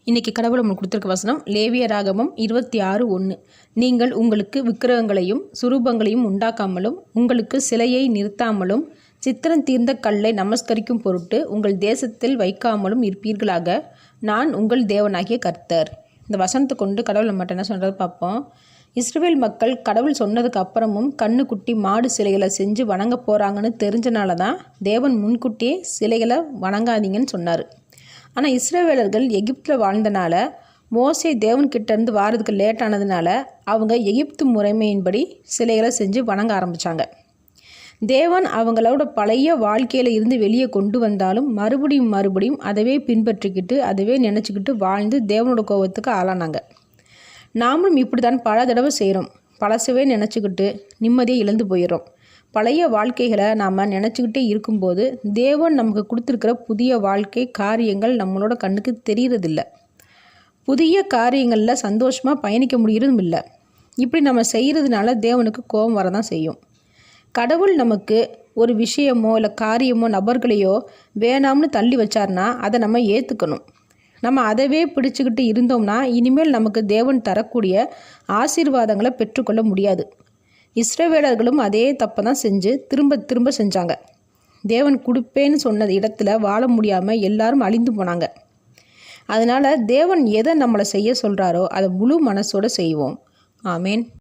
இன்றைக்கி கடவுள் உங்களுக்கு கொடுத்துருக்க வசனம் லேவியராகமம் 26:1. நீங்கள் உங்களுக்கு விக்கிரகங்களையும் சுரூபங்களையும் உண்டாக்காமலும் உங்களுக்கு சிலையை நிறுத்தாமலும் சித்திரம் தீர்ந்த கல்லை நமஸ்கரிக்கும் பொருட்டு உங்கள் தேசத்தில் வைக்காமலும் இருப்பீர்களாக. நான் உங்கள் தேவனாகிய கர்த்தர். இந்த வசனத்தை கொண்டு கடவுள் நம்மகிட்ட என்ன சொல்கிறது பார்ப்போம். இஸ்ரவேல் மக்கள் கடவுள் சொன்னதுக்கு அப்புறமும் கண்ணுக்குட்டி மாடு சிலைகளை செஞ்சு வணங்க போகிறாங்கன்னு தெரிஞ்சனால தான் தேவன் முன்கூட்டியே சிலைகளை வணங்காதீங்கன்னு சொன்னார். ஆனால் இஸ்ரவேலர்கள் எகிப்தில் வாழ்ந்தனால மோசே தேவன்கிட்டேருந்து வாரதுக்கு லேட் ஆனதுனால அவங்க எகிப்து முறைமையின்படி சிலைகளை செஞ்சு வணங்க ஆரம்பித்தாங்க. தேவன் அவங்களோட பழைய வாழ்க்கையில் இருந்து வெளியே கொண்டு வந்தாலும் மறுபடியும் அதவே பின்பற்றிக்கிட்டு அதவே நினச்சிக்கிட்டு வாழ்ந்து தேவனோட கோபத்துக்கு ஆளானாங்க. நாமளும் இப்படி தான் பல தடவை செய்கிறோம். பழசவே நினச்சிக்கிட்டு நிம்மதியை இழந்து போயிடுறோம். பழைய வாழ்க்கைகளை நாம் நினச்சிக்கிட்டே இருக்கும்போது தேவன் நமக்கு கொடுத்துருக்கிற புதிய வாழ்க்கை காரியங்கள் நம்மளோட கண்ணுக்கு தெரியறதில்ல. புதிய காரியங்களில் சந்தோஷமாக பயணிக்க முடியறதும் இல்லை. இப்படி நம்ம செய்கிறதுனால தேவனுக்கு கோபம் வரதான் செய்யும். கடவுள் நமக்கு ஒரு விஷயமோ இல்லை காரியமோ நபர்களையோ வேணாம்னு தள்ளி வச்சார்னா அதை நம்ம ஏற்றுக்கணும். நம்ம அதவே பிடிச்சிக்கிட்டு இருந்தோம்னா இனிமேல் நமக்கு தேவன் தரக்கூடிய ஆசீர்வாதங்களை பெற்றுக்கொள்ள முடியாது. இஸ்ரவேலர்களும் அதே தப்பை தான் செஞ்சு திரும்ப செஞ்சாங்க. தேவன் கொடுப்பேன்னு சொன்ன இடத்துல வாழ முடியாமல் எல்லாரும் அழிந்து போனாங்க. அதனால் தேவன் எதை நம்மளை செய்ய சொல்கிறாரோ அதை முழு மனசோடு செய்வோம். ஆமேன்.